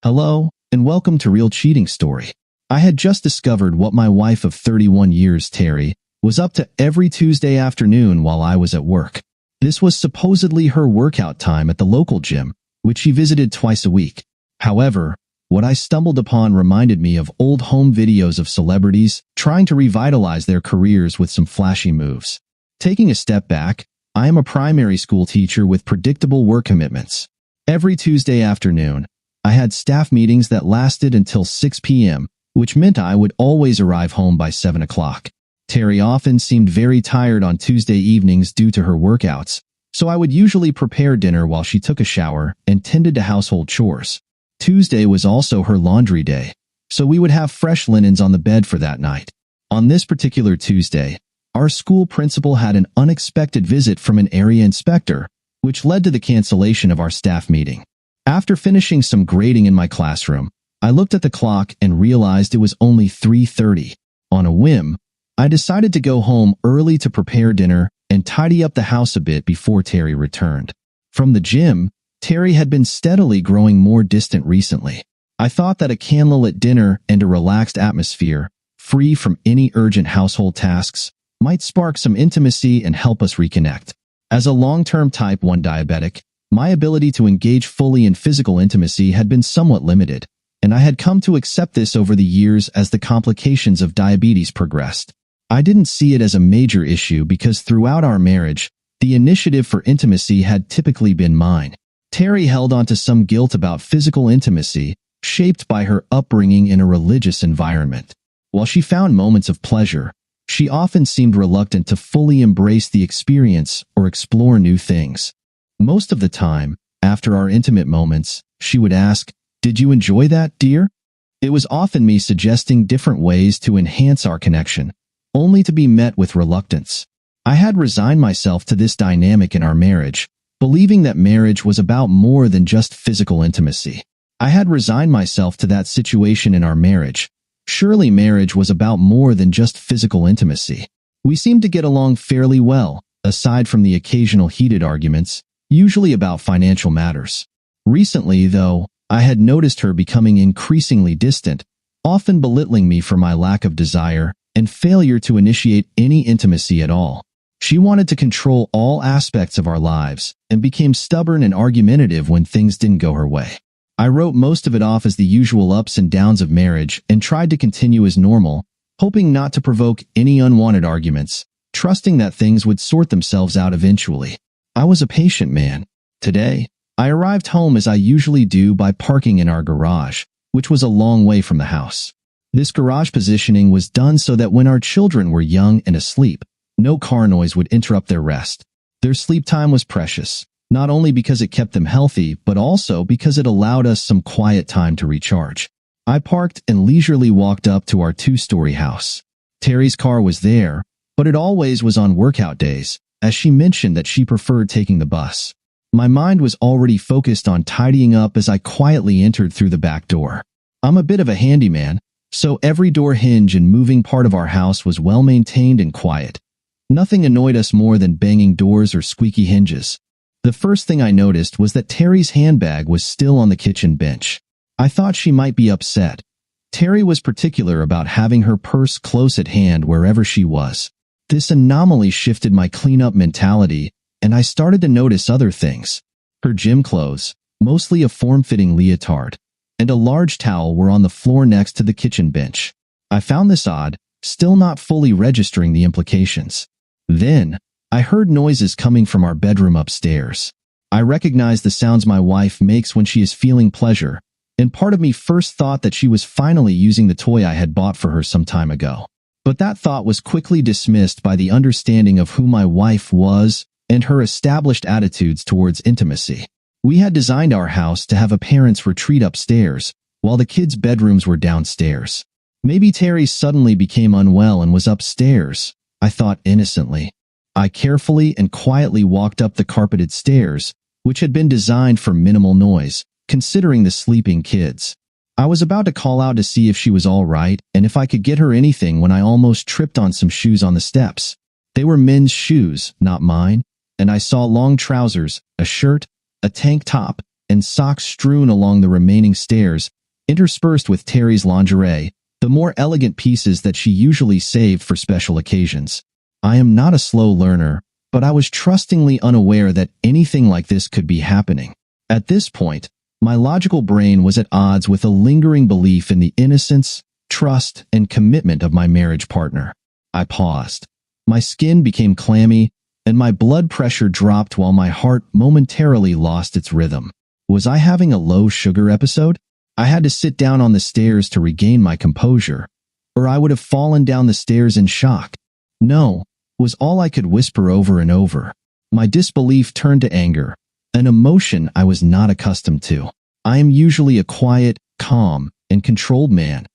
Hello, and welcome to Real Cheating Story. I had just discovered what my wife of 31 years, Terry, was up to every Tuesday afternoon while I was at work. This was supposedly her workout time at the local gym, which she visited twice a week. However, what I stumbled upon reminded me of old home videos of celebrities trying to revitalize their careers with some flashy moves. Taking a step back, I am a primary school teacher with predictable work commitments. Every Tuesday afternoon, I had staff meetings that lasted until 6 p.m., which meant I would always arrive home by 7 o'clock. Terry often seemed very tired on Tuesday evenings due to her workouts, so I would usually prepare dinner while she took a shower and tended to household chores. Tuesday was also her laundry day, so we would have fresh linens on the bed for that night. On this particular Tuesday, our school principal had an unexpected visit from an area inspector, which led to the cancellation of our staff meeting. After finishing some grading in my classroom, I looked at the clock and realized it was only 3:30. On a whim, I decided to go home early to prepare dinner and tidy up the house a bit before Terry returned. From the gym, Terry had been steadily growing more distant recently. I thought that a candlelit dinner and a relaxed atmosphere, free from any urgent household tasks, might spark some intimacy and help us reconnect. As a long-term type 1 diabetic, my ability to engage fully in physical intimacy had been somewhat limited, and I had come to accept this over the years as the complications of diabetes progressed. I didn't see it as a major issue because throughout our marriage, the initiative for intimacy had typically been mine. Terry held on to some guilt about physical intimacy, shaped by her upbringing in a religious environment. While she found moments of pleasure, she often seemed reluctant to fully embrace the experience or explore new things. Most of the time, after our intimate moments, she would ask, "Did you enjoy that, dear?" It was often me suggesting different ways to enhance our connection, only to be met with reluctance. I had resigned myself to this dynamic in our marriage, believing that marriage was about more than just physical intimacy. I had resigned myself to that situation in our marriage. Surely marriage was about more than just physical intimacy. We seemed to get along fairly well, aside from the occasional heated arguments, usually about financial matters. Recently, though, I had noticed her becoming increasingly distant, often belittling me for my lack of desire and failure to initiate any intimacy at all. She wanted to control all aspects of our lives and became stubborn and argumentative when things didn't go her way. I wrote most of it off as the usual ups and downs of marriage and tried to continue as normal, hoping not to provoke any unwanted arguments, trusting that things would sort themselves out eventually. I was a patient man. Today, I arrived home as I usually do by parking in our garage, which was a long way from the house. This garage positioning was done so that when our children were young and asleep, no car noise would interrupt their rest. Their sleep time was precious, not only because it kept them healthy, but also because it allowed us some quiet time to recharge. I parked and leisurely walked up to our 2-story house. Terry's car was there, but it always was on workout days, as she mentioned that she preferred taking the bus. My mind was already focused on tidying up as I quietly entered through the back door. I'm a bit of a handyman, so every door hinge and moving part of our house was well maintained and quiet. Nothing annoyed us more than banging doors or squeaky hinges. The first thing I noticed was that Terry's handbag was still on the kitchen bench. I thought she might be upset. Terry was particular about having her purse close at hand wherever she was. This anomaly shifted my cleanup mentality, and I started to notice other things. Her gym clothes, mostly a form-fitting leotard, and a large towel were on the floor next to the kitchen bench. I found this odd, still not fully registering the implications. Then, I heard noises coming from our bedroom upstairs. I recognized the sounds my wife makes when she is feeling pleasure, and part of me first thought that she was finally using the toy I had bought for her some time ago. But that thought was quickly dismissed by the understanding of who my wife was and her established attitudes towards intimacy. We had designed our house to have a parents' retreat upstairs, while the kids' bedrooms were downstairs. Maybe Terry suddenly became unwell and was upstairs, I thought innocently. I carefully and quietly walked up the carpeted stairs, which had been designed for minimal noise, considering the sleeping kids. I was about to call out to see if she was all right and if I could get her anything when I almost tripped on some shoes on the steps. They were men's shoes, not mine, and I saw long trousers, a shirt, a tank top, and and socks strewn along the remaining stairs, interspersed with Terry's lingerie, the more elegant pieces that she usually saved for special occasions. I am not a slow learner, but I was trustingly unaware that anything like this could be happening. At this point, my logical brain was at odds with a lingering belief in the innocence, trust, and commitment of my marriage partner. I paused. My skin became clammy, and my blood pressure dropped while my heart momentarily lost its rhythm. Was I having a low sugar episode? I had to sit down on the stairs to regain my composure, or I would have fallen down the stairs in shock. No, was all I could whisper over and over. My disbelief turned to anger, an emotion I was not accustomed to. I am usually a quiet, calm, and controlled man,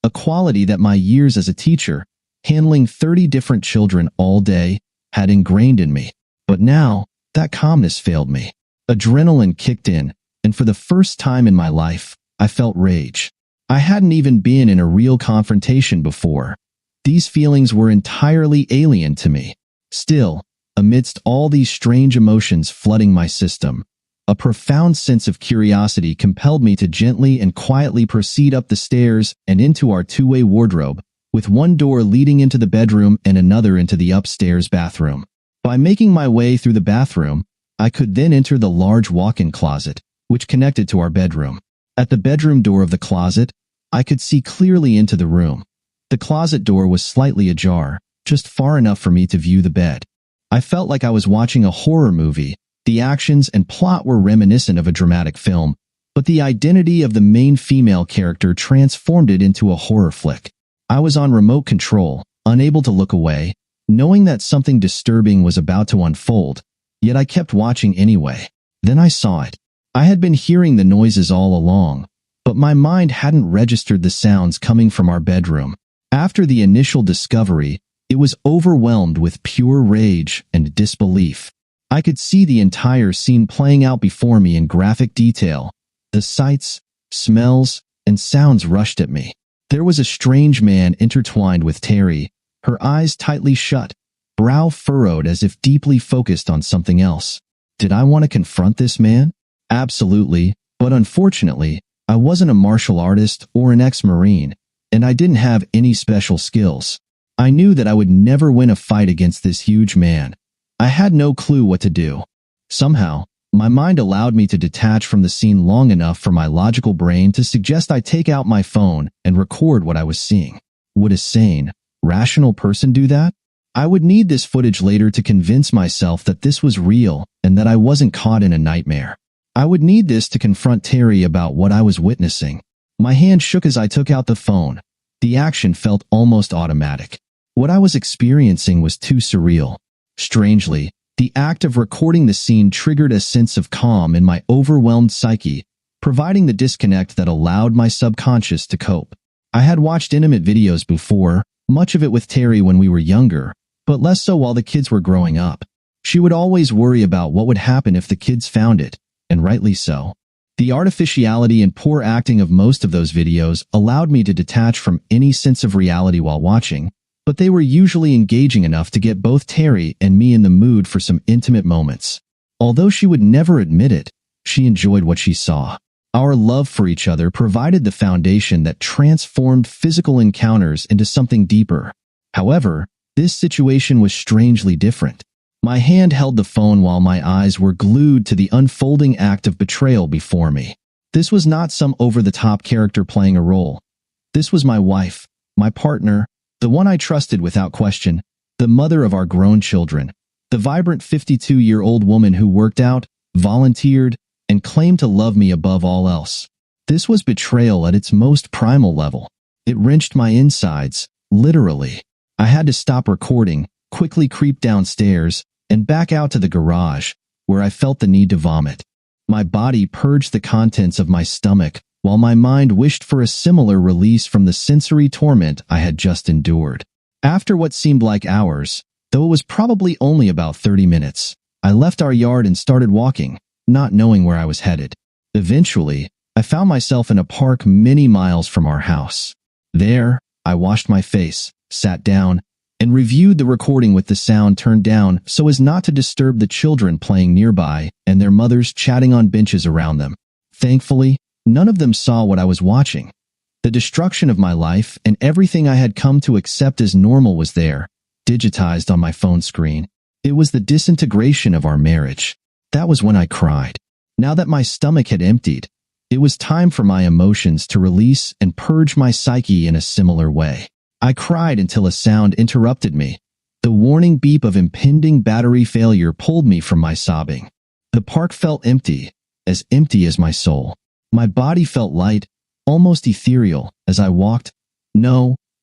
a quality that my years as a teacher, handling 30 different children all day, had ingrained in me. But now, that calmness failed me. Adrenaline kicked in, and for the first time in my life, I felt rage. I hadn't even been in a real confrontation before. These feelings were entirely alien to me. Still, amidst all these strange emotions flooding my system, a profound sense of curiosity compelled me to gently and quietly proceed up the stairs and into our two-way wardrobe, with one door leading into the bedroom and another into the upstairs bathroom. By making my way through the bathroom, I could then enter the large walk-in closet, which connected to our bedroom. At the bedroom door of the closet, I could see clearly into the room. The closet door was slightly ajar, just far enough for me to view the bed. I felt like I was watching a horror movie. The actions and plot were reminiscent of a dramatic film, but the identity of the main female character transformed it into a horror flick. I was on remote control, unable to look away, knowing that something disturbing was about to unfold, yet I kept watching anyway. Then I saw it. I had been hearing the noises all along, but my mind hadn't registered the sounds coming from our bedroom. After the initial discovery, it was overwhelmed with pure rage and disbelief. I could see the entire scene playing out before me in graphic detail. The sights, smells, and sounds rushed at me. There was a strange man intertwined with Terry, her eyes tightly shut, brow furrowed as if deeply focused on something else. Did I want to confront this man? Absolutely, but unfortunately, I wasn't a martial artist or an ex-Marine, and I didn't have any special skills. I knew that I would never win a fight against this huge man. I had no clue what to do. Somehow, my mind allowed me to detach from the scene long enough for my logical brain to suggest I take out my phone and record what I was seeing. Would a sane, rational person do that? I would need this footage later to convince myself that this was real and that I wasn't caught in a nightmare. I would need this to confront Terry about what I was witnessing. My hand shook as I took out the phone. The action felt almost automatic. What I was experiencing was too surreal. Strangely, the act of recording the scene triggered a sense of calm in my overwhelmed psyche, providing the disconnect that allowed my subconscious to cope. I had watched intimate videos before, much of it with Terry when we were younger, but less so while the kids were growing up. She would always worry about what would happen if the kids found it, and rightly so. The artificiality and poor acting of most of those videos allowed me to detach from any sense of reality while watching, but they were usually engaging enough to get both Terry and me in the mood for some intimate moments. Although she would never admit it, she enjoyed what she saw. Our love for each other provided the foundation that transformed physical encounters into something deeper. However, this situation was strangely different. My hand held the phone while my eyes were glued to the unfolding act of betrayal before me. This was not some over-the-top character playing a role. This was my wife, my partner, the one I trusted without question, the mother of our grown children, the vibrant 52-year-old woman who worked out, volunteered, and claimed to love me above all else. This was betrayal at its most primal level. It wrenched my insides, literally. I had to stop recording, quickly creep downstairs, and back out to the garage, where I felt the need to vomit. My body purged the contents of my stomach, while my mind wished for a similar release from the sensory torment I had just endured. After what seemed like hours, though it was probably only about 30 minutes, I left our yard and started walking, not knowing where I was headed. Eventually, I found myself in a park many miles from our house. There, I washed my face, sat down, and reviewed the recording with the sound turned down so as not to disturb the children playing nearby and their mothers chatting on benches around them. Thankfully, none of them saw what I was watching. The destruction of my life and everything I had come to accept as normal was there, digitized on my phone screen. It was the disintegration of our marriage. That was when I cried. Now that my stomach had emptied, it was time for my emotions to release and purge my psyche in a similar way. I cried until a sound interrupted me. The warning beep of impending battery failure pulled me from my sobbing. The park felt empty as my soul. My body felt light, almost ethereal, as I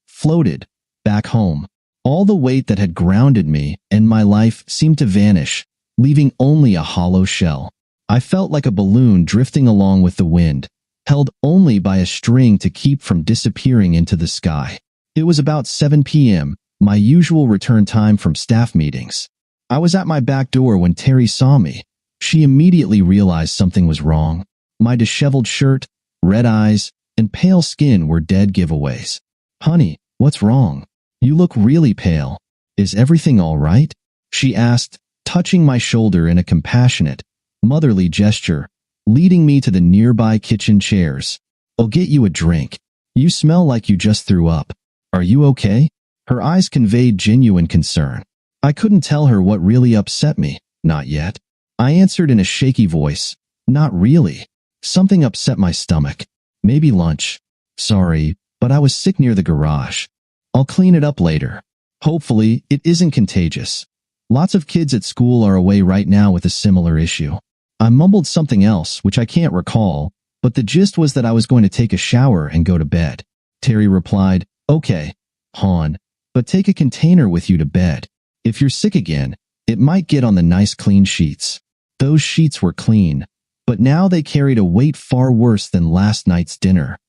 floated, back home. All the weight that had grounded me and my life seemed to vanish, leaving only a hollow shell. I felt like a balloon drifting along with the wind, held only by a string to keep from disappearing into the sky. It was about 7 p.m., my usual return time from staff meetings. I was at my back door when Terry saw me. She immediately realized something was wrong. My disheveled shirt, red eyes, and pale skin were dead giveaways. "Honey, what's wrong? You look really pale. Is everything all right?" she asked, touching my shoulder in a compassionate, motherly gesture, leading me to the nearby kitchen chairs. "I'll get you a drink. You smell like you just threw up. Are you okay?" Her eyes conveyed genuine concern. I couldn't tell her what really upset me. Not yet. I answered in a shaky voice. "Not really. Something upset my stomach. Maybe lunch. Sorry, but I was sick near the garage. I'll clean it up later. Hopefully, it isn't contagious. Lots of kids at school are away right now with a similar issue." I mumbled something else, which I can't recall, but the gist was that I was going to take a shower and go to bed. Terry replied, "Okay, hon, but take a container with you to bed. If you're sick again, it might get on the nice clean sheets." Those sheets were clean, but now they carried a weight far worse than last night's dinner.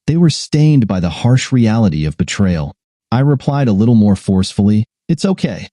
They were stained by the harsh reality of betrayal. I replied a little more forcefully, "It's okay.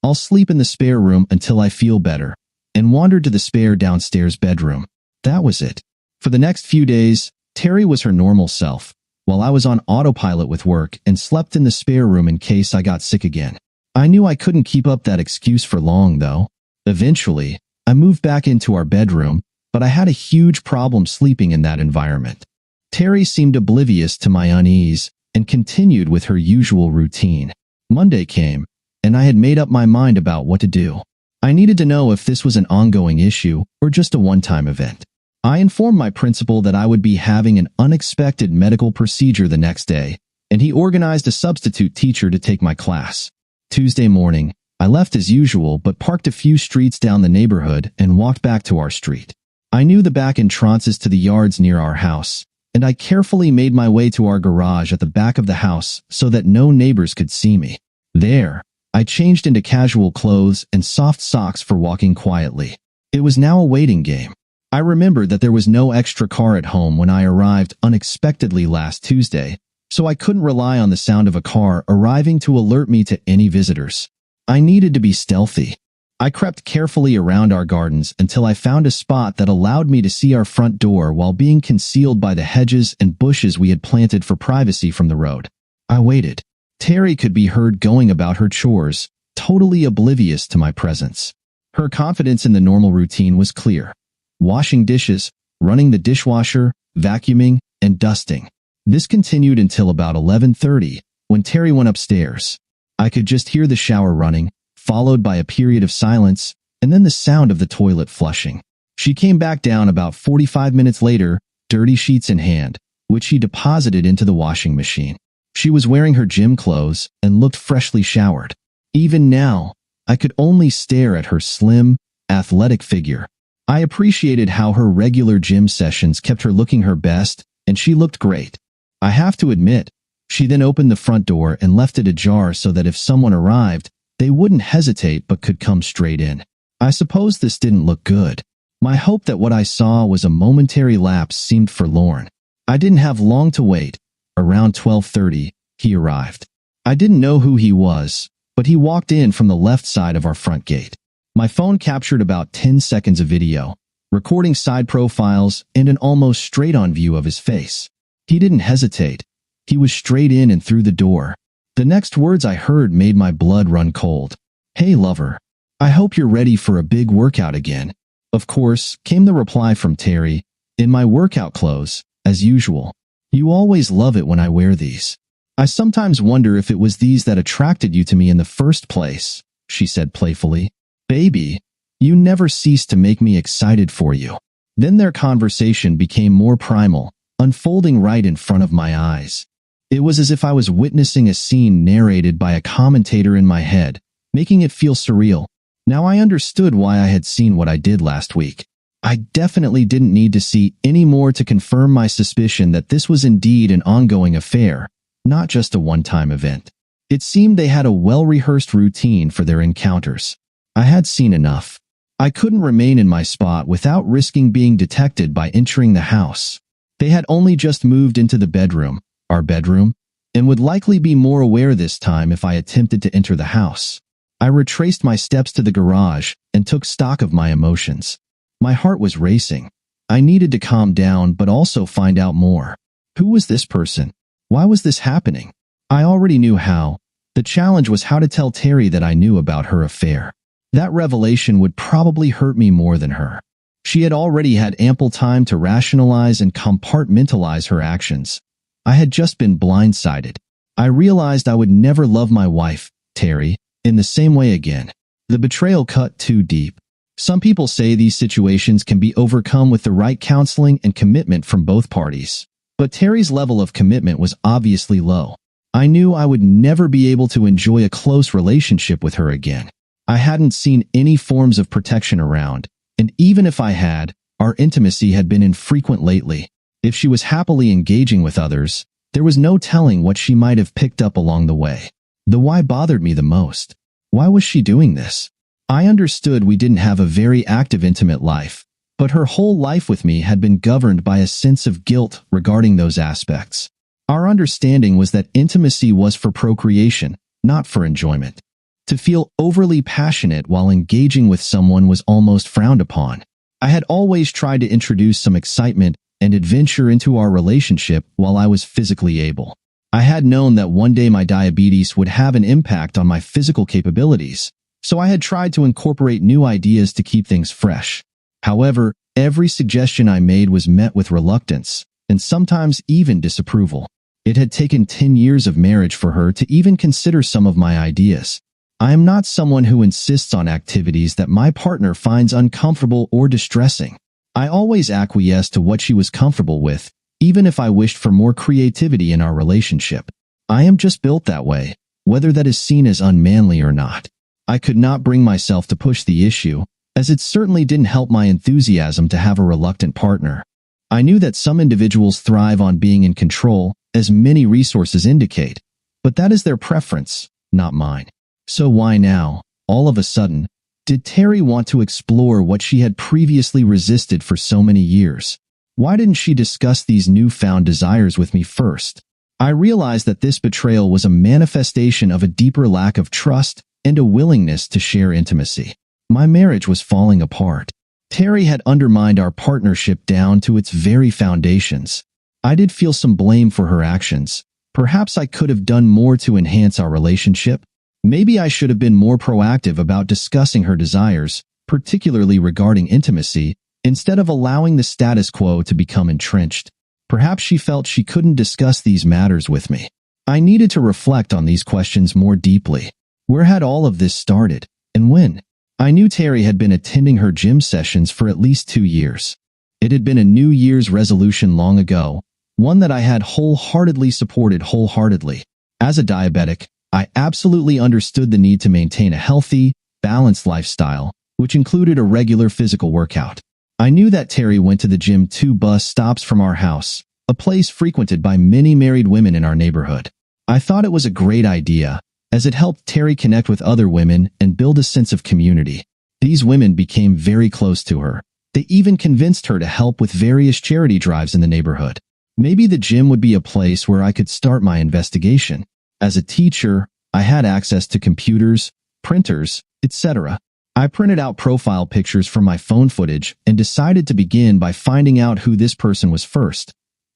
I'll sleep in the spare room until I feel better," and wandered to the spare downstairs bedroom. That was it. For the next few days, Terry was her normal self, while I was on autopilot with work and slept in the spare room in case I got sick again. I knew I couldn't keep up that excuse for long, though. Eventually, I moved back into our bedroom, but I had a huge problem sleeping in that environment. Terry seemed oblivious to my unease and continued with her usual routine. Monday came, and I had made up my mind about what to do. I needed to know if this was an ongoing issue or just a one-time event. I informed my principal that I would be having an unexpected medical procedure the next day, and he organized a substitute teacher to take my class. Tuesday morning, I left as usual but parked a few streets down the neighborhood and walked back to our street. I knew the back entrances to the yards near our house, and I carefully made my way to our garage at the back of the house so that no neighbors could see me. There, I changed into casual clothes and soft socks for walking quietly. It was now a waiting game. I remembered that there was no extra car at home when I arrived unexpectedly last Tuesday, so I couldn't rely on the sound of a car arriving to alert me to any visitors. I needed to be stealthy. I crept carefully around our gardens until I found a spot that allowed me to see our front door while being concealed by the hedges and bushes we had planted for privacy from the road. I waited. Terry could be heard going about her chores, totally oblivious to my presence. Her confidence in the normal routine was clear. Washing dishes, running the dishwasher, vacuuming, and dusting. This continued until about 11:30, when Terry went upstairs. I could just hear the shower running, followed by a period of silence, and then the sound of the toilet flushing. She came back down about 45 minutes later, dirty sheets in hand, which she deposited into the washing machine. She was wearing her gym clothes and looked freshly showered. Even now, I could only stare at her slim, athletic figure. I appreciated how her regular gym sessions kept her looking her best, and she looked great. I have to admit, she then opened the front door and left it ajar so that if someone arrived, they wouldn't hesitate but could come straight in. I suppose this didn't look good. My hope that what I saw was a momentary lapse seemed forlorn. I didn't have long to wait. Around 12:30, he arrived. I didn't know who he was, but he walked in from the left side of our front gate. My phone captured about 10 seconds of video, recording side profiles and an almost straight-on view of his face. He didn't hesitate. He was straight in and through the door. The next words I heard made my blood run cold. "Hey, lover. I hope you're ready for a big workout again." Of course, came the reply from Terry, in my workout clothes, as usual. You always love it when I wear these. I sometimes wonder if it was these that attracted you to me in the first place, she said playfully. Baby, you never cease to make me excited for you. Then their conversation became more primal, unfolding right in front of my eyes. It was as if I was witnessing a scene narrated by a commentator in my head, making it feel surreal. Now I understood why I had seen what I did last week. I definitely didn't need to see any more to confirm my suspicion that this was indeed an ongoing affair, not just a one-time event. It seemed they had a well-rehearsed routine for their encounters. I had seen enough. I couldn't remain in my spot without risking being detected by entering the house. They had only just moved into the bedroom, our bedroom, and would likely be more aware this time if I attempted to enter the house. I retraced my steps to the garage and took stock of my emotions. My heart was racing. I needed to calm down but also find out more. Who was this person? Why was this happening? I already knew how. The challenge was how to tell Terry that I knew about her affair. That revelation would probably hurt me more than her. She had already had ample time to rationalize and compartmentalize her actions. I had just been blindsided. I realized I would never love my wife, Terry, in the same way again. The betrayal cut too deep. Some people say these situations can be overcome with the right counseling and commitment from both parties. But Terry's level of commitment was obviously low. I knew I would never be able to enjoy a close relationship with her again. I hadn't seen any forms of protection around, and even if I had, our intimacy had been infrequent lately. If she was happily engaging with others, there was no telling what she might have picked up along the way. The why bothered me the most. Why was she doing this? I understood we didn't have a very active intimate life, but her whole life with me had been governed by a sense of guilt regarding those aspects. Our understanding was that intimacy was for procreation, not for enjoyment. To feel overly passionate while engaging with someone was almost frowned upon. I had always tried to introduce some excitement and adventure into our relationship while I was physically able. I had known that one day my diabetes would have an impact on my physical capabilities, so I had tried to incorporate new ideas to keep things fresh. However, every suggestion I made was met with reluctance, and sometimes even disapproval. It had taken 10 years of marriage for her to even consider some of my ideas. I am not someone who insists on activities that my partner finds uncomfortable or distressing. I always acquiesced to what she was comfortable with, even if I wished for more creativity in our relationship. I am just built that way, whether that is seen as unmanly or not. I could not bring myself to push the issue, as it certainly didn't help my enthusiasm to have a reluctant partner. I knew that some individuals thrive on being in control, as many resources indicate, but that is their preference, not mine. So why now, all of a sudden, did Terry want to explore what she had previously resisted for so many years? Why didn't she discuss these newfound desires with me first? I realized that this betrayal was a manifestation of a deeper lack of trust and a willingness to share intimacy. My marriage was falling apart. Terry had undermined our partnership down to its very foundations. I did feel some blame for her actions. Perhaps I could have done more to enhance our relationship. Maybe I should have been more proactive about discussing her desires, particularly regarding intimacy, instead of allowing the status quo to become entrenched. Perhaps she felt she couldn't discuss these matters with me. I needed to reflect on these questions more deeply. Where had all of this started, and when? I knew Terry had been attending her gym sessions for at least 2 years. It had been a New Year's resolution long ago, one that I had wholeheartedly supported wholeheartedly. As a diabetic, I absolutely understood the need to maintain a healthy, balanced lifestyle, which included a regular physical workout. I knew that Terry went to the gym 2 bus stops from our house, a place frequented by many married women in our neighborhood. I thought it was a great idea, as it helped Terry connect with other women and build a sense of community. These women became very close to her. They even convinced her to help with various charity drives in the neighborhood. Maybe the gym would be a place where I could start my investigation. As a teacher, I had access to computers, printers, etc. I printed out profile pictures from my phone footage and decided to begin by finding out who this person was first.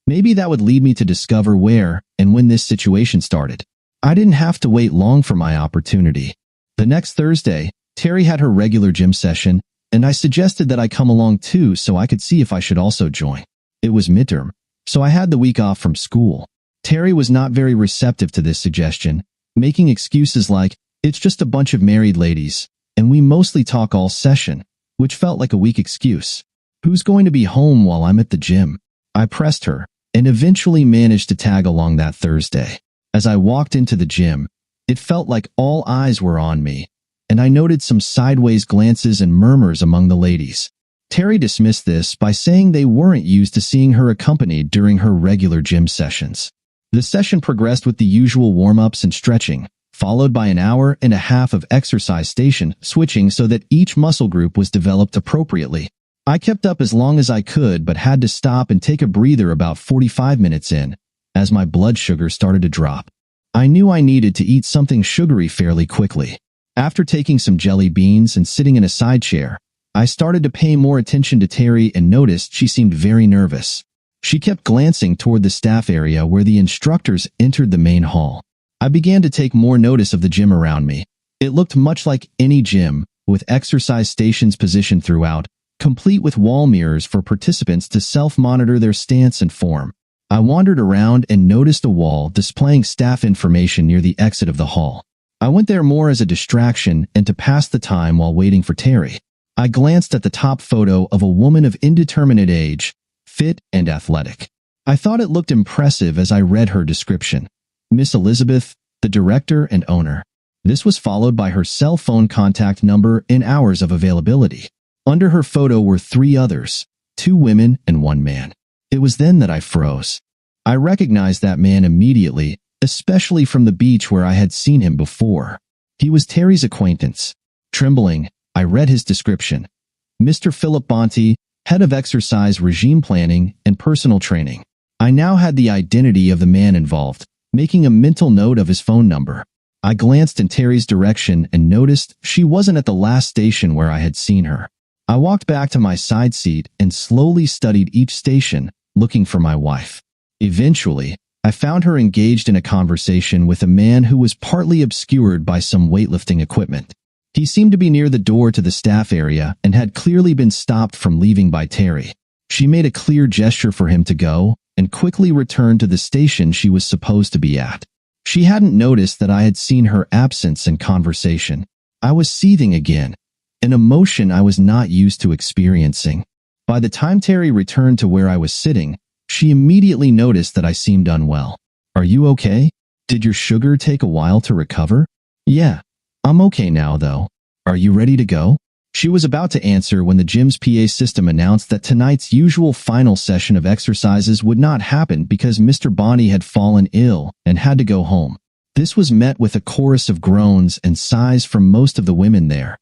Maybe that would lead me to discover where and when this situation started. I didn't have to wait long for my opportunity. The next Thursday, Terry had her regular gym session, and I suggested that I come along too so I could see if I should also join. It was midterm, so I had the week off from school. Terry was not very receptive to this suggestion, making excuses like, "It's just a bunch of married ladies, and we mostly talk all session," which felt like a weak excuse. "Who's going to be home while I'm at the gym?" I pressed her, and eventually managed to tag along that Thursday. As I walked into the gym, it felt like all eyes were on me, and I noted some sideways glances and murmurs among the ladies. Terry dismissed this by saying they weren't used to seeing her accompanied during her regular gym sessions. The session progressed with the usual warm-ups and stretching, followed by an hour and a half of exercise station switching so that each muscle group was developed appropriately. I kept up as long as I could but had to stop and take a breather about 45 minutes in, as my blood sugar started to drop. I knew I needed to eat something sugary fairly quickly. After taking some jelly beans and sitting in a side chair, I started to pay more attention to Terry and noticed she seemed very nervous. She kept glancing toward the staff area where the instructors entered the main hall. I began to take more notice of the gym around me. It looked much like any gym, with exercise stations positioned throughout, complete with wall mirrors for participants to self-monitor their stance and form. I wandered around and noticed a wall displaying staff information near the exit of the hall. I went there more as a distraction and to pass the time while waiting for Terry. I glanced at the top photo of a woman of indeterminate age, fit and athletic. I thought it looked impressive as I read her description. Miss Elizabeth, the director and owner. This was followed by her cell phone contact number and hours of availability. Under her photo were 3 others, 2 women and 1 man. It was then that I froze. I recognized that man immediately, especially from the beach where I had seen him before. He was Terry's acquaintance. Trembling, I read his description. Mr. Philip Bonte, head of exercise regime planning and personal training. I now had the identity of the man involved, making a mental note of his phone number. I glanced in Terry's direction and noticed she wasn't at the last station where I had seen her. I walked back to my side seat and slowly studied each station, looking for my wife. Eventually, I found her engaged in a conversation with a man who was partly obscured by some weightlifting equipment. He seemed to be near the door to the staff area and had clearly been stopped from leaving by Terry. She made a clear gesture for him to go and quickly returned to the station she was supposed to be at. She hadn't noticed that I had seen her absence in conversation. I was seething again, an emotion I was not used to experiencing. By the time Terry returned to where I was sitting, she immediately noticed that I seemed unwell. "Are you okay? Did your sugar take a while to recover?" "Yeah, I'm okay now, though. Are you ready to go?" She was about to answer when the gym's PA system announced that tonight's usual final session of exercises would not happen because Mr. Bonte had fallen ill and had to go home. This was met with a chorus of groans and sighs from most of the women there.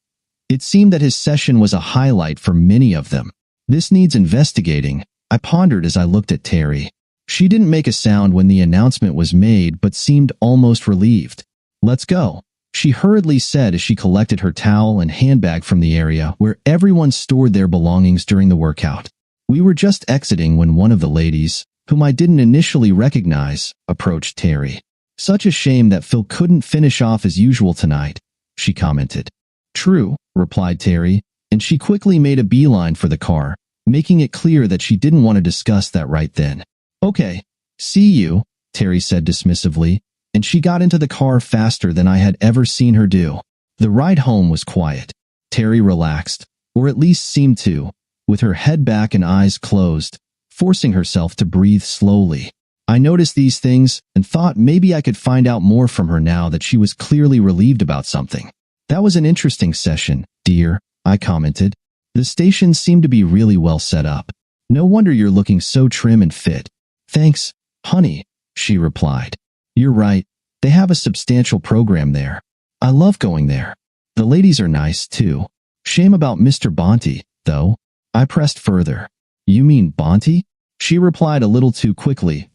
It seemed that his session was a highlight for many of them. "This needs investigating," I pondered as I looked at Terry. She didn't make a sound when the announcement was made but seemed almost relieved. "Let's go," she hurriedly said as she collected her towel and handbag from the area where everyone stored their belongings during the workout. We were just exiting when one of the ladies, whom I didn't initially recognize, approached Terry. "Such a shame that Phil couldn't finish off as usual tonight," she commented. "True," replied Terry, and she quickly made a beeline for the car, making it clear that she didn't want to discuss that right then. "Okay, see you," Terry said dismissively, and she got into the car faster than I had ever seen her do. The ride home was quiet. Terry relaxed, or at least seemed to, with her head back and eyes closed, forcing herself to breathe slowly. I noticed these things and thought maybe I could find out more from her now that she was clearly relieved about something. "That was an interesting session, dear," I commented. "The station seemed to be really well set up. No wonder you're looking so trim and fit." "Thanks, honey," she replied. "You're right. They have a substantial program there. I love going there. The ladies are nice, too. Shame about Mr. Bonte, though." I pressed further. "You mean Bonte?" She replied a little too quickly.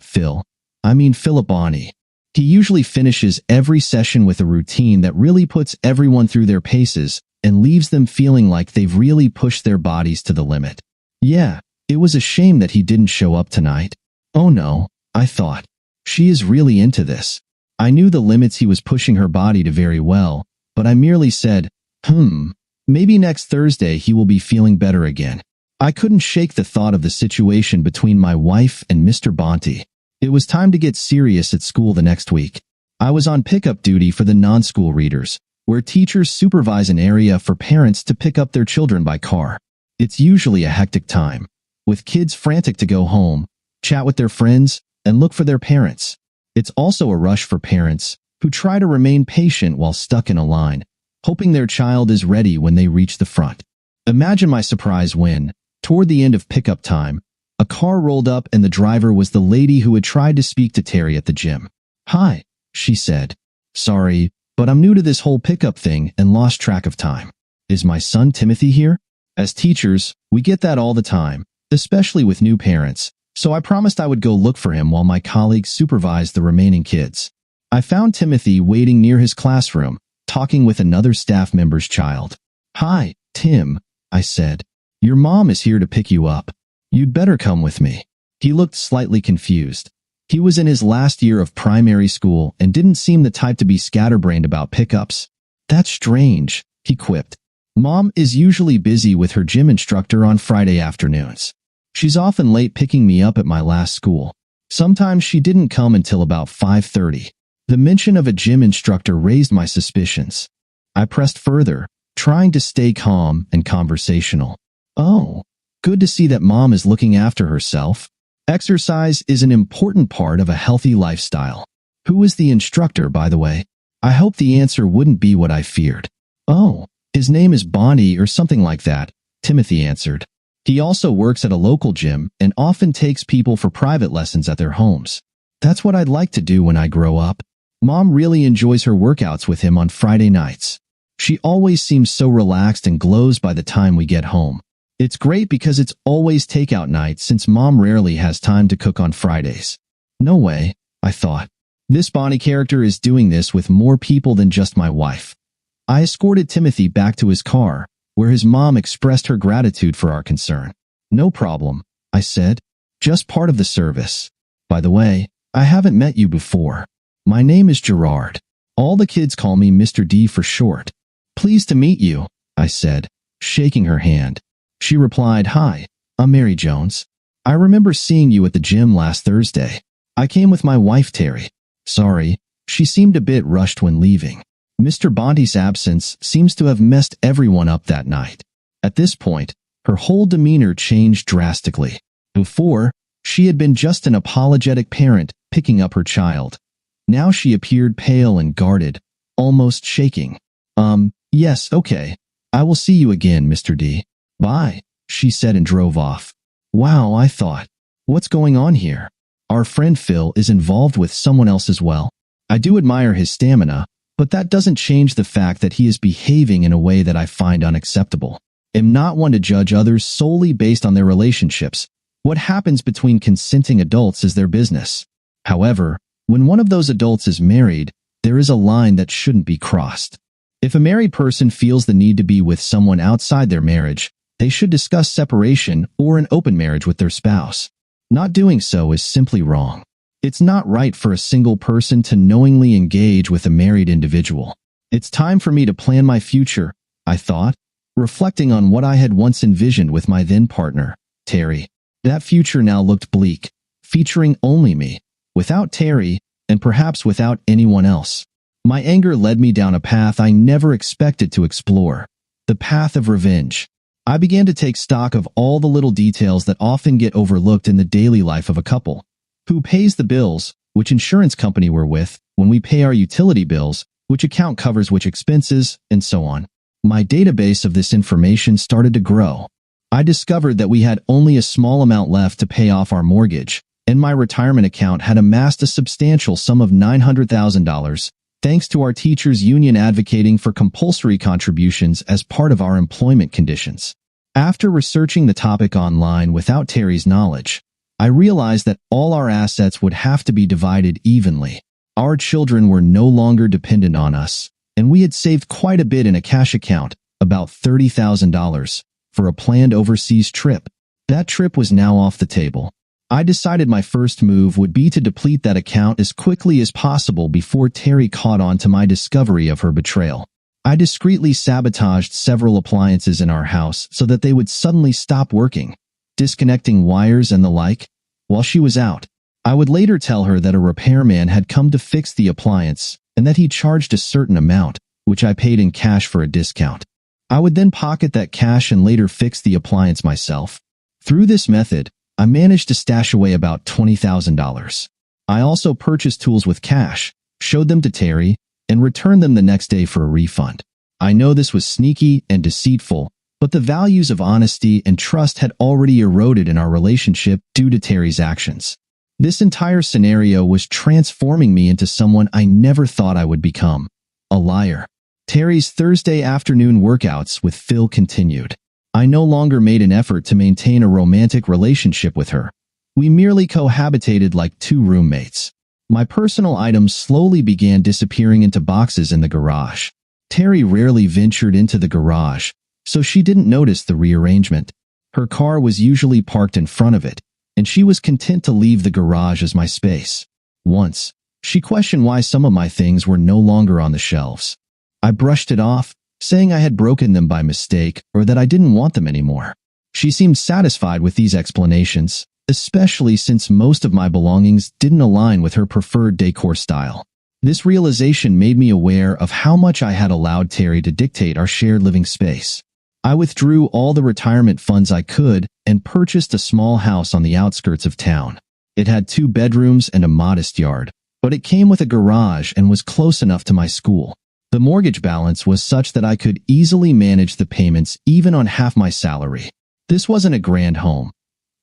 I mean Philip Bonte. He usually finishes every session with a routine that really puts everyone through their paces and leaves them feeling like they've really pushed their bodies to the limit. Yeah, it was a shame that he didn't show up tonight. Oh no, I thought. She is really into this. I knew the limits he was pushing her body to very well, but I merely said, maybe next Thursday he will be feeling better again. I couldn't shake the thought of the situation between my wife and Mr. Bonte. It was time to get serious at school the next week. I was on pickup duty for the non-school readers, where teachers supervise an area for parents to pick up their children by car. It's usually a hectic time, with kids frantic to go home, chat with their friends, and look for their parents. It's also a rush for parents who try to remain patient while stuck in a line, hoping their child is ready when they reach the front. Imagine my surprise when, toward the end of pickup time, a car rolled up and the driver was the lady who had tried to speak to Terry at the gym. "Hi," she said. "Sorry, but I'm new to this whole pickup thing and lost track of time. Is my son Timothy here?" As teachers, we get that all the time, especially with new parents, so I promised I would go look for him while my colleagues supervised the remaining kids. I found Timothy waiting near his classroom, talking with another staff member's child. "Hi, Tim," I said. "Your mom is here to pick you up. You'd better come with me." He looked slightly confused. He was in his last year of primary school and didn't seem the type to be scatterbrained about pickups. "That's strange," he quipped. "Mom is usually busy with her gym instructor on Friday afternoons. She's often late picking me up at my last school. Sometimes she didn't come until about 5:30. The mention of a gym instructor raised my suspicions. I pressed further, trying to stay calm and conversational. "Oh, good to see that Mom is looking after herself. Exercise is an important part of a healthy lifestyle. Who is the instructor, by the way?" I hoped the answer wouldn't be what I feared. "Oh, his name is Bonnie or something like that," Timothy answered. "He also works at a local gym and often takes people for private lessons at their homes. That's what I'd like to do when I grow up. Mom really enjoys her workouts with him on Friday nights. She always seems so relaxed and glows by the time we get home. It's great because it's always takeout night since Mom rarely has time to cook on Fridays." No way, I thought. This Bonnie character is doing this with more people than just my wife. I escorted Timothy back to his car, where his mom expressed her gratitude for our concern. "No problem," I said. "Just part of the service. By the way, I haven't met you before. My name is Gerard. All the kids call me Mr. D for short." "Pleased to meet you," I said, shaking her hand. She replied, "Hi, I'm Mary Jones. I remember seeing you at the gym last Thursday. I came with my wife, Terry." Sorry, she seemed a bit rushed when leaving. Mr. Bonte's absence seems to have messed everyone up that night. At this point, her whole demeanor changed drastically. Before, she had been just an apologetic parent picking up her child. Now she appeared pale and guarded, almost shaking. Yes, okay. I will see you again, Mr. D. Bye," she said and drove off. Wow, I thought. What's going on here? Our friend Phil is involved with someone else as well. I do admire his stamina, but that doesn't change the fact that he is behaving in a way that I find unacceptable. I'm not one to judge others solely based on their relationships. What happens between consenting adults is their business. However, when one of those adults is married, there is a line that shouldn't be crossed. If a married person feels the need to be with someone outside their marriage, they should discuss separation or an open marriage with their spouse. Not doing so is simply wrong. It's not right for a single person to knowingly engage with a married individual. It's time for me to plan my future, I thought, reflecting on what I had once envisioned with my then partner, Terry. That future now looked bleak, featuring only me, without Terry, and perhaps without anyone else. My anger led me down a path I never expected to explore, the path of revenge. I began to take stock of all the little details that often get overlooked in the daily life of a couple. Who pays the bills, which insurance company we're with, when we pay our utility bills, which account covers which expenses, and so on. My database of this information started to grow. I discovered that we had only a small amount left to pay off our mortgage, and my retirement account had amassed a substantial sum of $900,000, thanks to our teachers' union advocating for compulsory contributions as part of our employment conditions. After researching the topic online without Terry's knowledge, I realized that all our assets would have to be divided evenly. Our children were no longer dependent on us, and we had saved quite a bit in a cash account, about $30,000, for a planned overseas trip. That trip was now off the table. I decided my first move would be to deplete that account as quickly as possible before Terry caught on to my discovery of her betrayal. I discreetly sabotaged several appliances in our house so that they would suddenly stop working, disconnecting wires and the like. While she was out, I would later tell her that a repairman had come to fix the appliance and that he charged a certain amount, which I paid in cash for a discount. I would then pocket that cash and later fix the appliance myself. Through this method, I managed to stash away about $20,000. I also purchased tools with cash, showed them to Terry, and returned them the next day for a refund. I know this was sneaky and deceitful, but the values of honesty and trust had already eroded in our relationship due to Terry's actions. This entire scenario was transforming me into someone I never thought I would become, a liar. Terry's Thursday afternoon workouts with Phil continued. I no longer made an effort to maintain a romantic relationship with her. We merely cohabitated like two roommates. My personal items slowly began disappearing into boxes in the garage. Terry rarely ventured into the garage, so she didn't notice the rearrangement. Her car was usually parked in front of it, and she was content to leave the garage as my space. Once, she questioned why some of my things were no longer on the shelves. I brushed it off, saying I had broken them by mistake or that I didn't want them anymore. She seemed satisfied with these explanations, especially since most of my belongings didn't align with her preferred decor style. This realization made me aware of how much I had allowed Terry to dictate our shared living space. I withdrew all the retirement funds I could and purchased a small house on the outskirts of town. It had 2 bedrooms and a modest yard, but it came with a garage and was close enough to my school. The mortgage balance was such that I could easily manage the payments even on half my salary. This wasn't a grand home.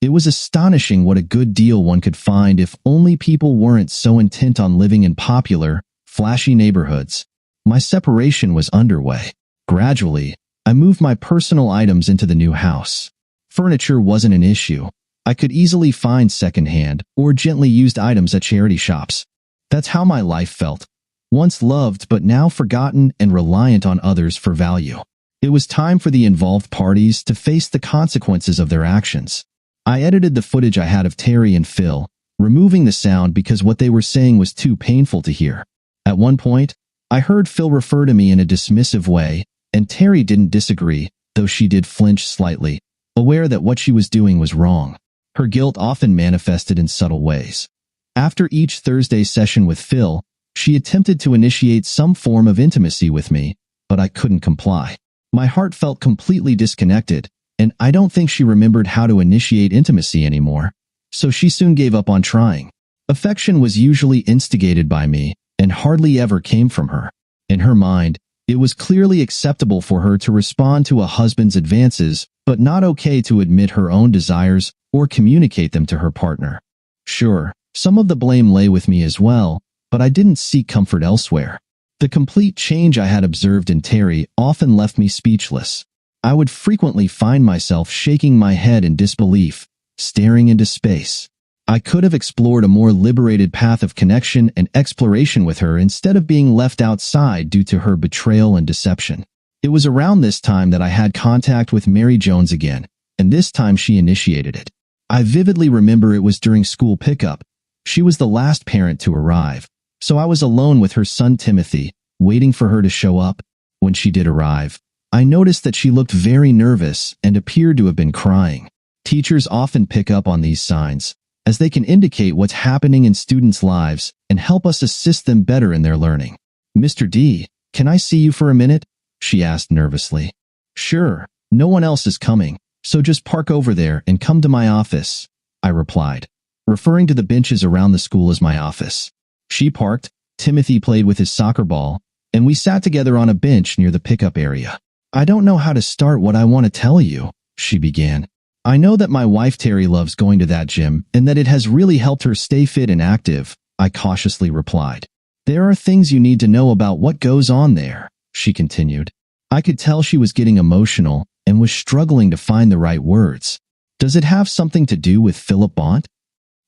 It was astonishing what a good deal one could find if only people weren't so intent on living in popular, flashy neighborhoods. My separation was underway. Gradually, I moved my personal items into the new house. Furniture wasn't an issue. I could easily find secondhand or gently used items at charity shops. That's how my life felt. Once loved but now forgotten and reliant on others for value. It was time for the involved parties to face the consequences of their actions. I edited the footage I had of Terry and Phil, removing the sound because what they were saying was too painful to hear. At one point, I heard Phil refer to me in a dismissive way, and Terry didn't disagree, though she did flinch slightly, aware that what she was doing was wrong. Her guilt often manifested in subtle ways. After each Thursday session with Phil, she attempted to initiate some form of intimacy with me, but I couldn't comply. My heart felt completely disconnected, and I don't think she remembered how to initiate intimacy anymore, so she soon gave up on trying. Affection was usually instigated by me, and hardly ever came from her. In her mind, it was clearly acceptable for her to respond to a husband's advances, but not okay to admit her own desires or communicate them to her partner. Sure, some of the blame lay with me as well, but I didn't seek comfort elsewhere. The complete change I had observed in Terry often left me speechless. I would frequently find myself shaking my head in disbelief, staring into space. I could have explored a more liberated path of connection and exploration with her instead of being left outside due to her betrayal and deception. It was around this time that I had contact with Mary Jones again, and this time she initiated it. I vividly remember it was during school pickup. She was the last parent to arrive, so I was alone with her son Timothy, waiting for her to show up. When she did arrive, I noticed that she looked very nervous and appeared to have been crying. Teachers often pick up on these signs, as they can indicate what's happening in students' lives and help us assist them better in their learning. "Mr. D, can I see you for a minute?" she asked nervously. "Sure, no one else is coming, so just park over there and come to my office," I replied, referring to the benches around the school as my office. She parked, Timothy played with his soccer ball, and we sat together on a bench near the pickup area. "I don't know how to start what I want to tell you," she began. "I know that my wife Terry loves going to that gym and that it has really helped her stay fit and active," I cautiously replied. "There are things you need to know about what goes on there," she continued. I could tell she was getting emotional and was struggling to find the right words. "Does it have something to do with Philip Bont?"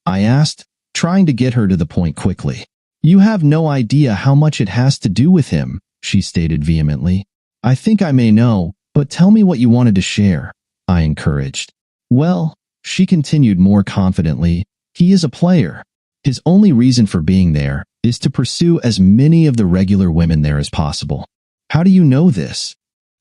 I asked, trying to get her to the point quickly. "You have no idea how much it has to do with him," she stated vehemently. "I think I may know, but tell me what you wanted to share," I encouraged. "Well," she continued more confidently, "he is a player. His only reason for being there is to pursue as many of the regular women there as possible. How do you know this?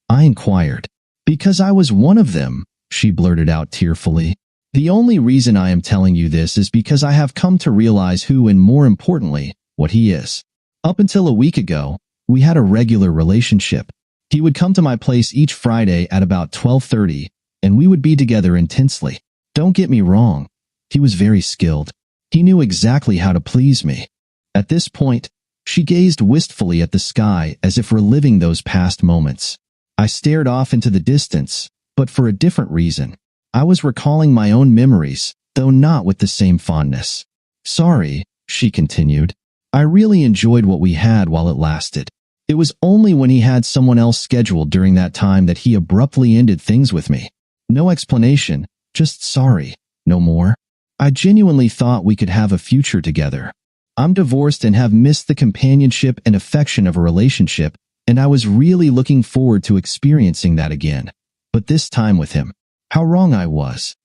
I inquired. Because I was one of them, she blurted out tearfully. The only reason I am telling you this is because I have come to realize who and, more importantly, what he is. Up until a week ago, we had a regular relationship. He would come to my place each Friday at about 12:30, and we would be together intensely. Don't get me wrong, he was very skilled. He knew exactly how to please me. At this point, she gazed wistfully at the sky as if reliving those past moments. I stared off into the distance, but for a different reason. I was recalling my own memories, though not with the same fondness. Sorry, she continued. I really enjoyed what we had while it lasted. It was only when he had someone else scheduled during that time that he abruptly ended things with me. No explanation, just sorry, no more. I genuinely thought we could have a future together. I'm divorced and have missed the companionship and affection of a relationship, and I was really looking forward to experiencing that again. But this time with him. How wrong I was.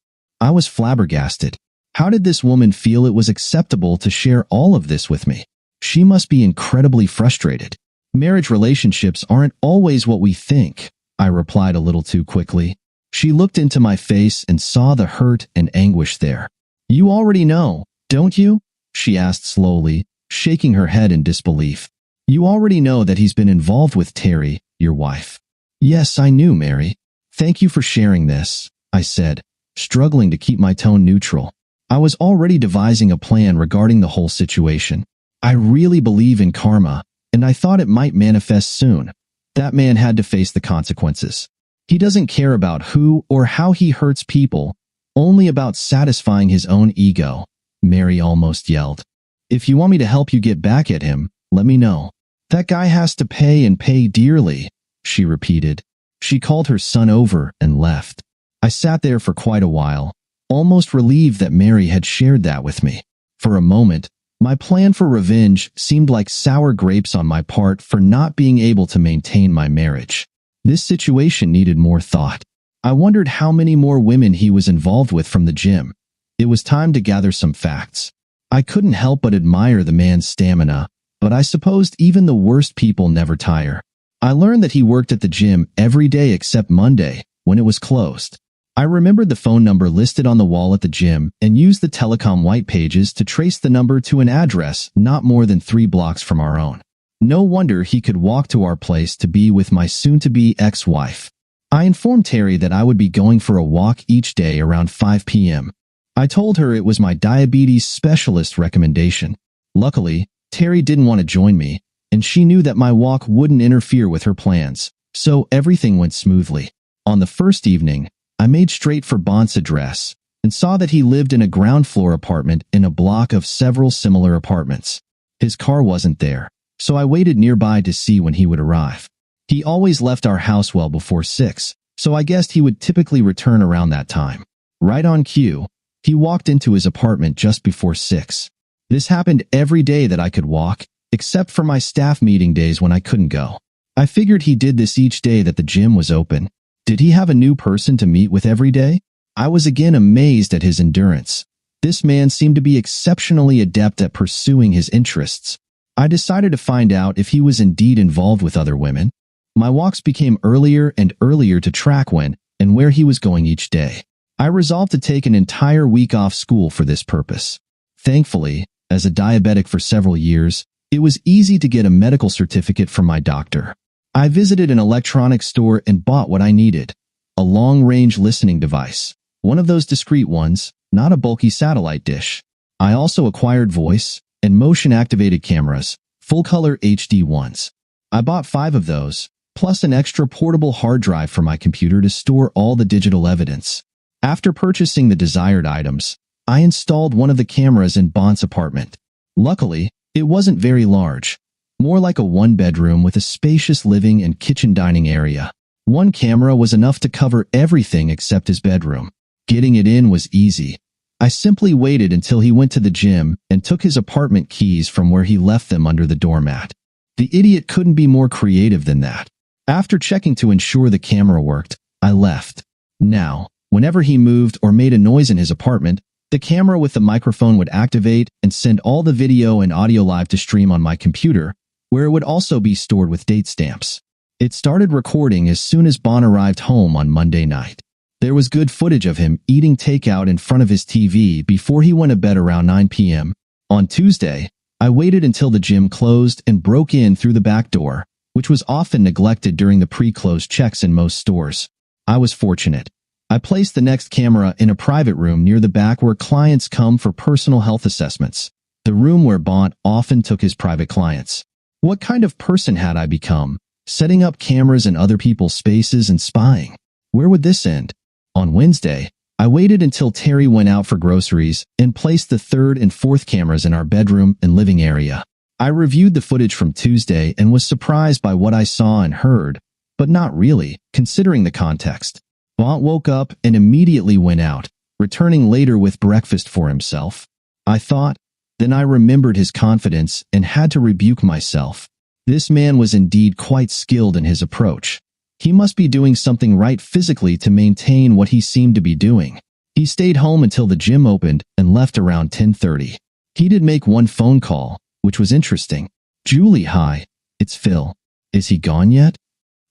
I was flabbergasted. How did this woman feel it was acceptable to share all of this with me? She must be incredibly frustrated. Marriage relationships aren't always what we think, I replied a little too quickly. She looked into my face and saw the hurt and anguish there. You already know, don't you? She asked slowly, shaking her head in disbelief. You already know that he's been involved with Terry, your wife. Yes, I knew, Mary. Thank you for sharing this, I said, struggling to keep my tone neutral. I was already devising a plan regarding the whole situation. I really believe in karma, and I thought it might manifest soon. That man had to face the consequences. He doesn't care about who or how he hurts people, only about satisfying his own ego, Mary almost yelled. If you want me to help you get back at him, let me know. That guy has to pay and pay dearly, she repeated. She called her son over and left. I sat there for quite a while, almost relieved that Mary had shared that with me. For a moment, my plan for revenge seemed like sour grapes on my part for not being able to maintain my marriage. This situation needed more thought. I wondered how many more women he was involved with from the gym. It was time to gather some facts. I couldn't help but admire the man's stamina, but I supposed even the worst people never tire. I learned that he worked at the gym every day except Monday, when it was closed. I remembered the phone number listed on the wall at the gym and used the telecom white pages to trace the number to an address not more than 3 blocks from our own. No wonder he could walk to our place to be with my soon-to-be ex-wife. I informed Terry that I would be going for a walk each day around 5 p.m. I told her it was my diabetes specialist recommendation. Luckily, Terry didn't want to join me, and she knew that my walk wouldn't interfere with her plans, so everything went smoothly. On the first evening, I made straight for Bont's address and saw that he lived in a ground-floor apartment in a block of several similar apartments. His car wasn't there, so I waited nearby to see when he would arrive. He always left our house well before 6, so I guessed he would typically return around that time. Right on cue, he walked into his apartment just before 6. This happened every day that I could walk, except for my staff meeting days when I couldn't go. I figured he did this each day that the gym was open. Did he have a new person to meet with every day? I was again amazed at his endurance. This man seemed to be exceptionally adept at pursuing his interests. I decided to find out if he was indeed involved with other women. My walks became earlier and earlier to track when and where he was going each day. I resolved to take an entire week off school for this purpose. Thankfully, as a diabetic for several years, it was easy to get a medical certificate from my doctor. I visited an electronics store and bought what I needed, a long-range listening device, one of those discreet ones, not a bulky satellite dish. I also acquired voice and motion-activated cameras, full-color HD ones. I bought 5 of those, plus an extra portable hard drive for my computer to store all the digital evidence. After purchasing the desired items, I installed one of the cameras in Bont's apartment. Luckily, it wasn't very large, more like a one-bedroom with a spacious living and kitchen dining area. One camera was enough to cover everything except his bedroom. Getting it in was easy. I simply waited until he went to the gym and took his apartment keys from where he left them under the doormat. The idiot couldn't be more creative than that. After checking to ensure the camera worked, I left. Now, whenever he moved or made a noise in his apartment, the camera with the microphone would activate and send all the video and audio live to stream on my computer, where it would also be stored with date stamps. It started recording as soon as Bon arrived home on Monday night. There was good footage of him eating takeout in front of his TV before he went to bed around 9 p.m. On Tuesday, I waited until the gym closed and broke in through the back door, which was often neglected during the pre-close checks in most stores. I was fortunate. I placed the next camera in a private room near the back where clients come for personal health assessments, the room where Bon often took his private clients. What kind of person had I become, setting up cameras in other people's spaces and spying? Where would this end? On Wednesday, I waited until Terry went out for groceries and placed the third and fourth cameras in our bedroom and living area. I reviewed the footage from Tuesday and was surprised by what I saw and heard, but not really, considering the context. Bon woke up and immediately went out, returning later with breakfast for himself. I thought, then I remembered his confidence and had to rebuke myself. This man was indeed quite skilled in his approach. He must be doing something right physically to maintain what he seemed to be doing. He stayed home until the gym opened and left around 10:30. He did make one phone call, which was interesting. Julie, hi, it's Phil. Is he gone yet?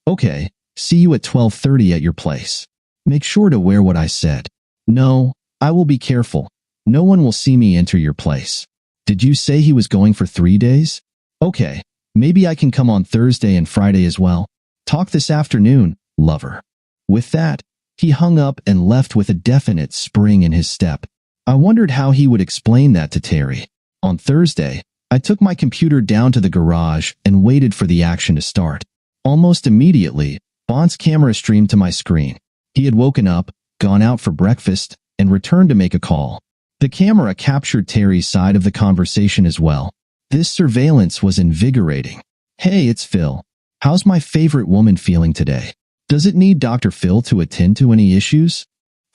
Okay, see you at 12:30 at your place. Make sure to wear what I said. No, I will be careful. No one will see me enter your place. Did you say he was going for 3 days? Okay, maybe I can come on Thursday and Friday as well. Talk this afternoon, lover. With that, he hung up and left with a definite spring in his step. I wondered how he would explain that to Terry. On Thursday, I took my computer down to the garage and waited for the action to start. Almost immediately, Bon's camera streamed to my screen. He had woken up, gone out for breakfast, and returned to make a call. The camera captured Terry's side of the conversation as well. This surveillance was invigorating. Hey, it's Phil. How's my favorite woman feeling today? Does it need Dr. Phil to attend to any issues?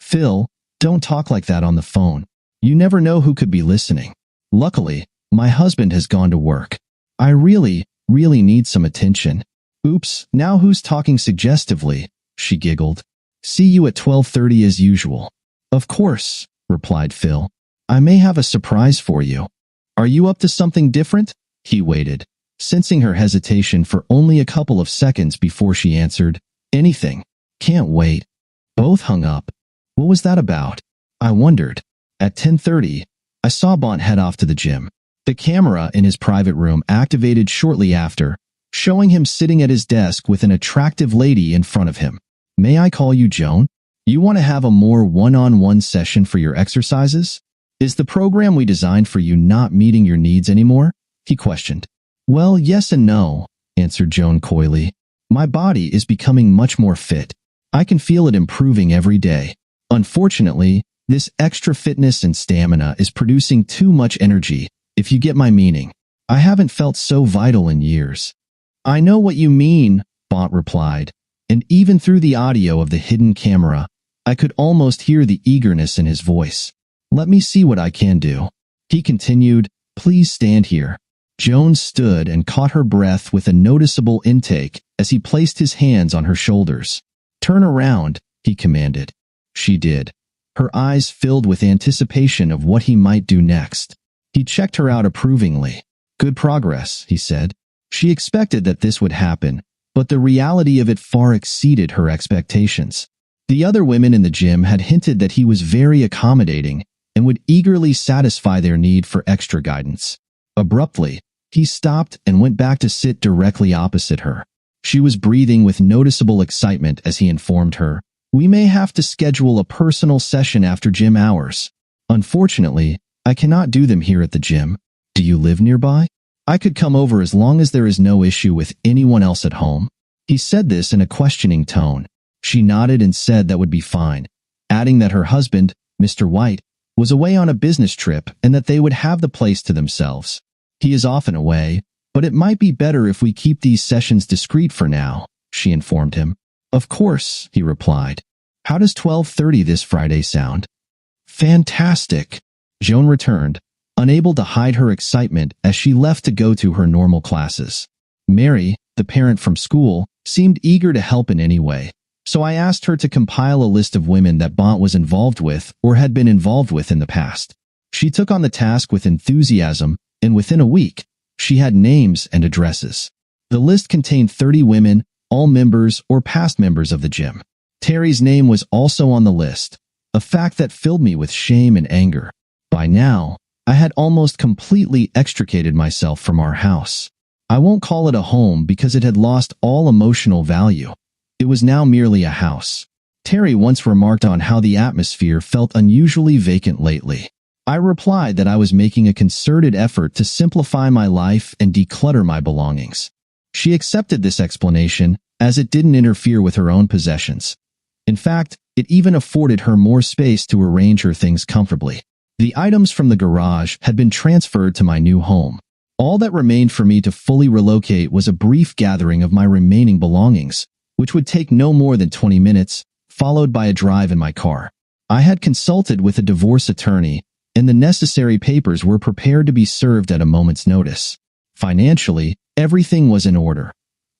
Phil, don't talk like that on the phone. You never know who could be listening. Luckily, my husband has gone to work. I really need some attention. Oops, now who's talking suggestively? She giggled. See you at 12:30 as usual. Of course, replied Phil. I may have a surprise for you. Are you up to something different? He waited, sensing her hesitation for only a couple of seconds before she answered, anything. Can't wait. Both hung up. What was that about? I wondered. At 10:30, I saw Bon head off to the gym. The camera in his private room activated shortly after, showing him sitting at his desk with an attractive lady in front of him. May I call you Joan? You want to have a more one-on-one session for your exercises? Is the program we designed for you not meeting your needs anymore? He questioned. Well, yes and no, answered Joan coyly. My body is becoming much more fit. I can feel it improving every day. Unfortunately, this extra fitness and stamina is producing too much energy, if you get my meaning. I haven't felt so vital in years. I know what you mean, Bont replied, and even through the audio of the hidden camera, I could almost hear the eagerness in his voice. Let me see what I can do. He continued, please stand here. Joan stood and caught her breath with a noticeable intake as he placed his hands on her shoulders. Turn around, he commanded. She did. Her eyes filled with anticipation of what he might do next. He checked her out approvingly. Good progress, he said. She expected that this would happen, but the reality of it far exceeded her expectations. The other women in the gym had hinted that he was very accommodating and would eagerly satisfy their need for extra guidance. Abruptly, he stopped and went back to sit directly opposite her. She was breathing with noticeable excitement as he informed her, we may have to schedule a personal session after gym hours. Unfortunately, I cannot do them here at the gym. Do you live nearby? I could come over as long as there is no issue with anyone else at home. He said this in a questioning tone. She nodded and said that would be fine, adding that her husband, Mr. White, was away on a business trip and that they would have the place to themselves. He is often away, but it might be better if we keep these sessions discreet for now, she informed him. Of course, he replied. How does 12:30 this Friday sound? Fantastic, Joan returned, unable to hide her excitement as she left to go to her normal classes. Mary, the parent from school, seemed eager to help in any way, so I asked her to compile a list of women that Bont was involved with or had been involved with in the past. She took on the task with enthusiasm, and within a week, she had names and addresses. The list contained 30 women, all members or past members of the gym. Terry's name was also on the list, a fact that filled me with shame and anger. By now, I had almost completely extricated myself from our house. I won't call it a home because it had lost all emotional value. It was now merely a house. Terry once remarked on how the atmosphere felt unusually vacant lately. I replied that I was making a concerted effort to simplify my life and declutter my belongings. She accepted this explanation as it didn't interfere with her own possessions. In fact, it even afforded her more space to arrange her things comfortably. The items from the garage had been transferred to my new home. All that remained for me to fully relocate was a brief gathering of my remaining belongings, which would take no more than 20 minutes, followed by a drive in my car. I had consulted with a divorce attorney, and the necessary papers were prepared to be served at a moment's notice. Financially, everything was in order.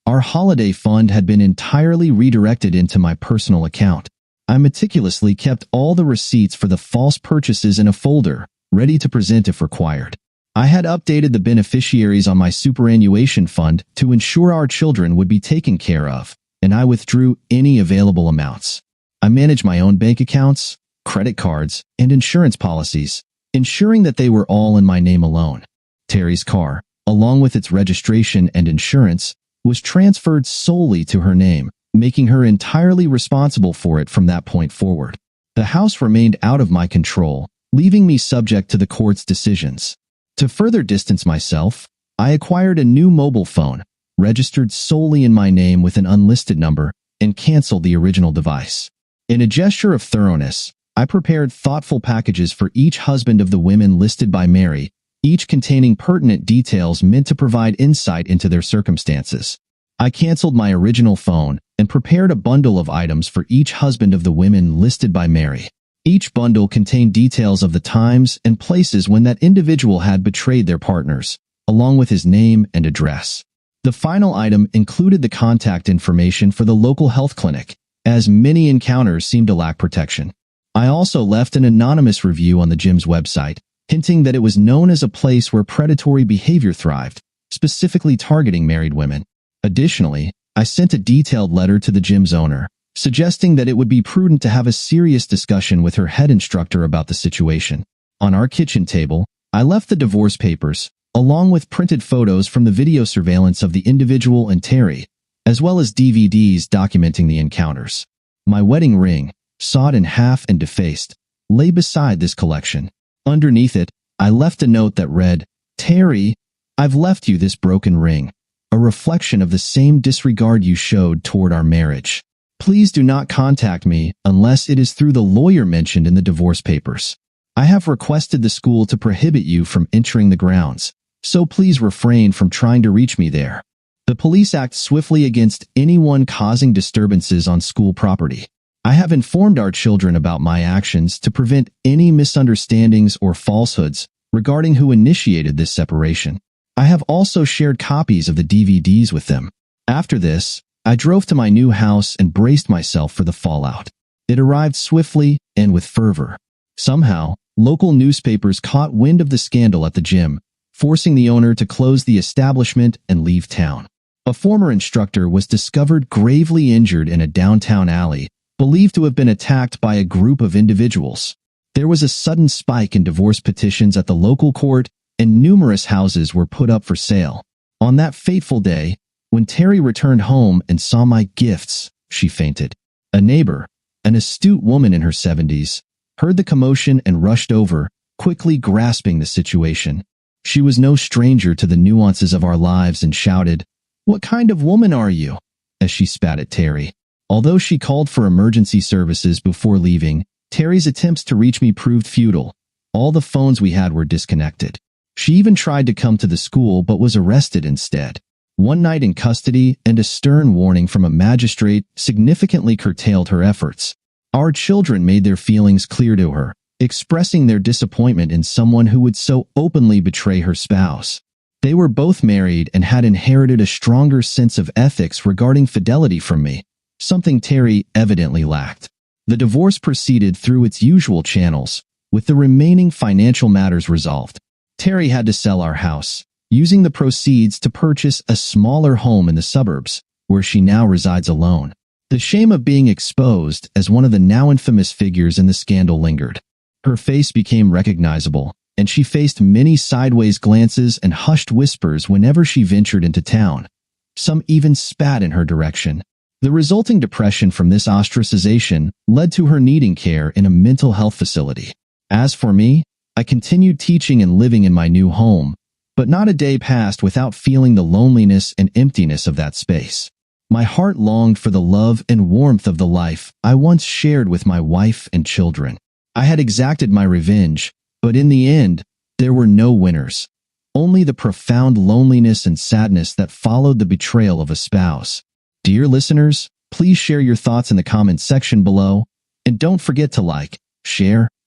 Our holiday fund had been entirely redirected into my personal account. I meticulously kept all the receipts for the false purchases in a folder, ready to present if required. I had updated the beneficiaries on my superannuation fund to ensure our children would be taken care of, and I withdrew any available amounts. I managed my own bank accounts, credit cards, and insurance policies, ensuring that they were all in my name alone. Terry's car, along with its registration and insurance, was transferred solely to her name, making her entirely responsible for it from that point forward. The house remained out of my control, leaving me subject to the court's decisions. To further distance myself, I acquired a new mobile phone, registered solely in my name with an unlisted number, and canceled the original device. In a gesture of thoroughness, I prepared thoughtful packages for each husband of the women listed by Mary, each containing pertinent details meant to provide insight into their circumstances. I canceled my original phone and prepared a bundle of items for each husband of the women listed by Mary. Each bundle contained details of the times and places when that individual had betrayed their partners, along with his name and address. The final item included the contact information for the local health clinic, as many encounters seemed to lack protection. I also left an anonymous review on the gym's website, hinting that it was known as a place where predatory behavior thrived, specifically targeting married women. Additionally, I sent a detailed letter to the gym's owner, suggesting that it would be prudent to have a serious discussion with her head instructor about the situation. On our kitchen table, I left the divorce papers, along with printed photos from the video surveillance of the individual and Terry, as well as DVDs documenting the encounters. My wedding ring, sawed in half and defaced, lay beside this collection. Underneath it, I left a note that read, "Terry, I've left you this broken ring, a reflection of the same disregard you showed toward our marriage. Please do not contact me unless it is through the lawyer mentioned in the divorce papers. I have requested the school to prohibit you from entering the grounds, so please refrain from trying to reach me there. The police act swiftly against anyone causing disturbances on school property. I have informed our children about my actions to prevent any misunderstandings or falsehoods regarding who initiated this separation. I have also shared copies of the DVDs with them. After this, I drove to my new house and braced myself for the fallout. It arrived swiftly and with fervor. Somehow, local newspapers caught wind of the scandal at the gym, forcing the owner to close the establishment and leave town. A former instructor was discovered gravely injured in a downtown alley, believed to have been attacked by a group of individuals. There was a sudden spike in divorce petitions at the local court, and numerous houses were put up for sale. On that fateful day, when Terry returned home and saw my gifts, she fainted. A neighbor, an astute woman in her 70s, heard the commotion and rushed over, quickly grasping the situation. She was no stranger to the nuances of our lives and shouted, "What kind of woman are you?" as she spat at Terry. Although she called for emergency services before leaving, Terry's attempts to reach me proved futile. All the phones we had were disconnected. She even tried to come to the school but was arrested instead. One night in custody and a stern warning from a magistrate significantly curtailed her efforts. Our children made their feelings clear to her, expressing their disappointment in someone who would so openly betray her spouse. They were both married and had inherited a stronger sense of ethics regarding fidelity from me, something Terry evidently lacked. The divorce proceeded through its usual channels, with the remaining financial matters resolved. Terry had to sell our house, using the proceeds to purchase a smaller home in the suburbs, where she now resides alone. The shame of being exposed as one of the now infamous figures in the scandal lingered. Her face became recognizable, and she faced many sideways glances and hushed whispers whenever she ventured into town. Some even spat in her direction. The resulting depression from this ostracization led to her needing care in a mental health facility. As for me, I continued teaching and living in my new home, but not a day passed without feeling the loneliness and emptiness of that space. My heart longed for the love and warmth of the life I once shared with my wife and children. I had exacted my revenge, but in the end, there were no winners. Only the profound loneliness and sadness that followed the betrayal of a spouse. Dear listeners, please share your thoughts in the comments section below, and don't forget to like, share,